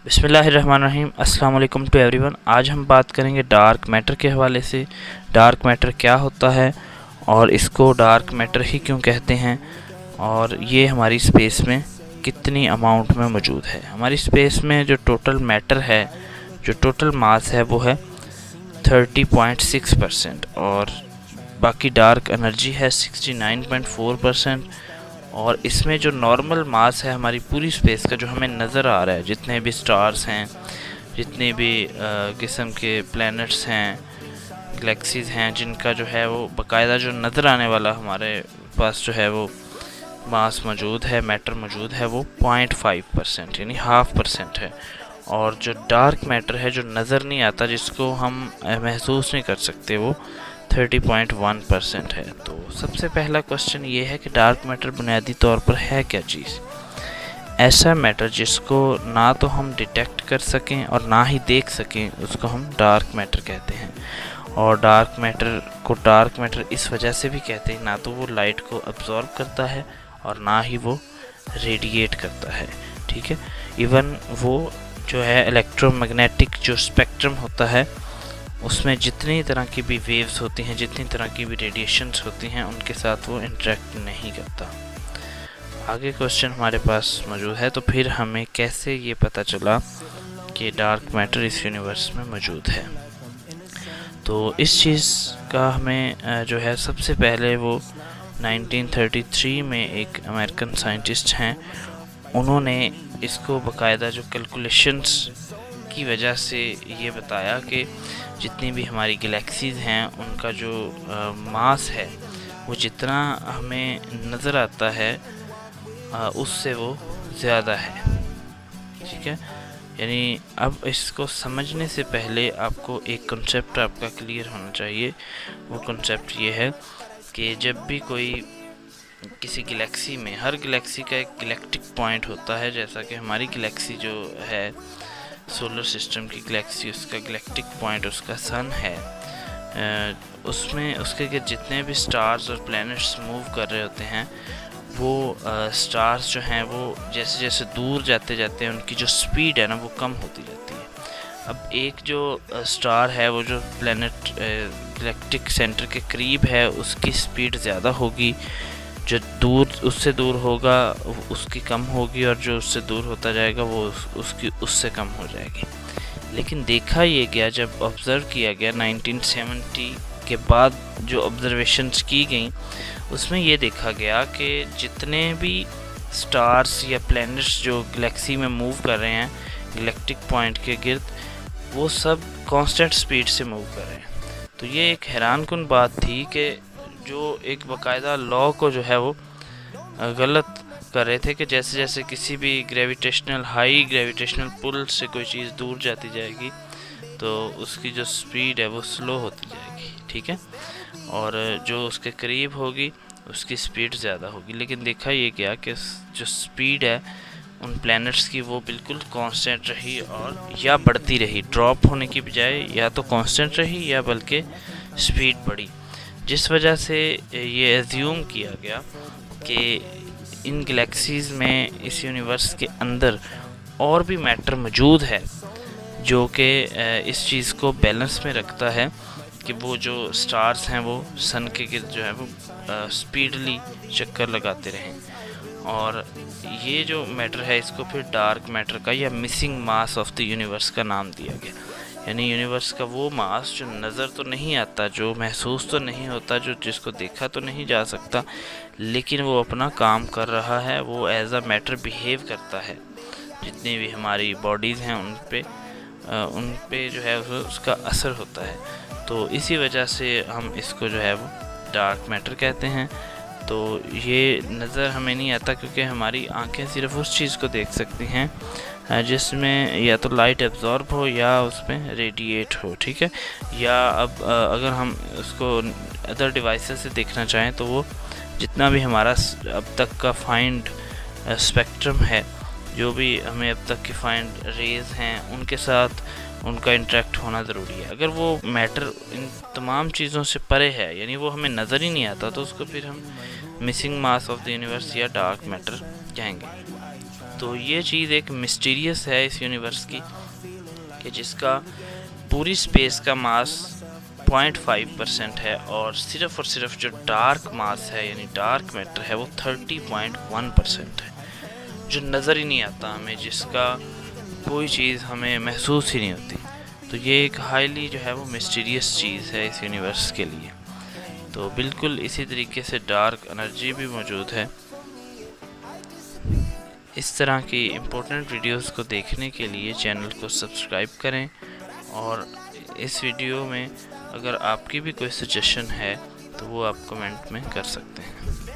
बिस्मिल्लाहिर्रहमानिर्रहीम। अस्सलाम वालेकुम टू एवरीवन। आज हम बात करेंगे डार्क मैटर के हवाले से। डार्क मैटर क्या होता है और इसको डार्क मैटर ही क्यों कहते हैं, और ये हमारी स्पेस में कितनी अमाउंट में मौजूद है। हमारी स्पेस में जो टोटल मैटर है, जो टोटल मास है, वो है 30.6% और बाकी डार्क एनर्जी है 69.4%। और इसमें जो नॉर्मल मास है हमारी पूरी स्पेस का, जो हमें नज़र आ रहा है, जितने भी स्टार्स हैं, जितने भी किस्म के प्लैनेट्स हैं, गैलेक्सीज़ हैं, जिनका जो है वो बाकायदा जो नज़र आने वाला हमारे पास जो है वो मास मौजूद है, मैटर मौजूद है, वो 0.5% यानी 0.5% है। और जो डार्क मैटर है, जो नज़र नहीं आता, जिसको हम महसूस नहीं कर सकते, वो 30.1% है। तो सबसे पहला क्वेश्चन ये है कि डार्क मैटर बुनियादी तौर पर है क्या चीज़। ऐसा मैटर जिसको ना तो हम डिटेक्ट कर सकें और ना ही देख सकें, उसको हम डार्क मैटर कहते हैं। और डार्क मैटर को डार्क मैटर इस वजह से भी कहते हैं, ना तो वो लाइट को अब्जॉर्ब करता है और ना ही वो रेडिएट करता है। ठीक है, इवन वो जो है इलेक्ट्रोमैग्नेटिक जो स्पेक्ट्रम होता है, उसमें जितनी तरह की भी वेव्स होती हैं, जितनी तरह की भी रेडिएशंस होती हैं, उनके साथ वो इंटरेक्ट नहीं करता। आगे क्वेश्चन हमारे पास मौजूद है, तो फिर हमें कैसे ये पता चला कि डार्क मैटर इस यूनिवर्स में मौजूद है। तो इस चीज़ का हमें जो है सबसे पहले वो 1933 में एक अमेरिकन साइंटिस्ट हैं, उन्होंने इसको बाकायदा जो कैलकुलेशंस की वजह से ये बताया कि जितनी भी हमारी गैलेक्सीज़ हैं, उनका जो मास है वो जितना हमें नज़र आता है उससे वो ज़्यादा है। ठीक है, यानी अब इसको समझने से पहले आपको एक कॉन्सेप्ट आपका क्लियर होना चाहिए। वो कॉन्सेप्ट ये है कि जब भी कोई किसी गैलेक्सी में, हर गैलेक्सी का एक गैलेक्टिक पॉइंट होता है, जैसा कि हमारी गैलेक्सी जो है सोलर सिस्टम की गैलेक्सी, उसका गैलेक्टिक पॉइंट उसका सन है। उसमें उसके जितने भी स्टार्स और प्लैनेट्स मूव कर रहे होते हैं, वो स्टार्स जो हैं वो जैसे जैसे दूर जाते जाते हैं, उनकी जो स्पीड है ना, वो कम होती जाती है। अब एक जो स्टार है, वो जो प्लैनेट गैलेक्टिक सेंटर के करीब है, उसकी स्पीड ज़्यादा होगी, जो दूर उससे दूर होगा उसकी कम होगी, और जो उससे दूर होता जाएगा वो उसकी उससे कम हो जाएगी। लेकिन देखा ये गया, जब ऑब्ज़र्व किया गया 1970 के बाद जो ऑब्ज़र्वेशंस की गई, उसमें ये देखा गया कि जितने भी स्टार्स या प्लैनेट्स जो गैलेक्सी में मूव कर रहे हैं गैलेक्टिक पॉइंट के गिर्द, वो सब कांस्टेंट स्पीड से मूव कर रहे हैं। तो ये एक हैरानकुन बात थी कि जो एक बाकायदा लॉ को जो है वो गलत कर रहे थे, कि जैसे जैसे किसी भी हाई ग्रेविटेशनल पुल से कोई चीज़ दूर जाती जाएगी, तो उसकी जो स्पीड है वो स्लो होती जाएगी। ठीक है, और जो उसके करीब होगी उसकी स्पीड ज़्यादा होगी। लेकिन देखा ये गया कि जो स्पीड है उन प्लैनेट्स की, वो बिल्कुल कांस्टेंट रही, और या बढ़ती रही, ड्रॉप होने की बजाय या तो कांस्टेंट रही या बल्कि स्पीड बढ़ी। जिस वजह से ये एज्यूम किया गया कि इन गैलेक्सीज़ में, इस यूनिवर्स के अंदर और भी मैटर मौजूद है, जो कि इस चीज़ को बैलेंस में रखता है कि वो जो स्टार्स हैं वो सन के गिर्द जो है वो स्पीडली चक्कर लगाते रहें। और ये जो मैटर है, इसको फिर डार्क मैटर का या missing mass of the universe का नाम दिया गया। यानी यूनिवर्स का वो मास जो नज़र तो नहीं आता, जो महसूस तो नहीं होता, जो जिसको देखा तो नहीं जा सकता, लेकिन वो अपना काम कर रहा है, वो एज अ मैटर बिहेव करता है। जितनी भी हमारी बॉडीज़ हैं उन पे जो है उसका असर होता है। तो इसी वजह से हम इसको जो है वो डार्क मैटर कहते हैं। तो ये नज़र हमें नहीं आता, क्योंकि हमारी आंखें सिर्फ उस चीज़ को देख सकती हैं जिसमें या तो लाइट एब्जॉर्ब हो या उसमें रेडिएट हो। ठीक है, या अब अगर हम उसको अदर डिवाइसेस से देखना चाहें, तो वो जितना भी हमारा अब तक का फाइंड स्पेक्ट्रम है, जो भी हमें अब तक की फाइंड रेज हैं, उनके साथ उनका इंटरेक्ट होना ज़रूरी है। अगर वो मैटर इन तमाम चीज़ों से परे है, यानी वो हमें नज़र ही नहीं आता, तो उसको फिर हम missing mass of the universe या डार्क मैटर कहेंगे। तो ये चीज़ एक मिस्टीरियस है इस यूनिवर्स की, कि जिसका पूरी स्पेस का मास 0.5% है, और सिर्फ जो डार्क मास है यानी डार्क मैटर है वो 30.1% है, जो नज़र ही नहीं आता हमें, जिसका कोई चीज़ हमें महसूस ही नहीं होती। तो ये एक हाईली जो है वो मिस्टीरियस चीज़ है इस यूनिवर्स के लिए। तो बिल्कुल इसी तरीके से डार्क एनर्जी भी मौजूद है। इस तरह की इम्पोर्टेंट वीडियोस को देखने के लिए चैनल को सब्सक्राइब करें, और इस वीडियो में अगर आपकी भी कोई सजेशन है तो वो आप कमेंट में कर सकते हैं।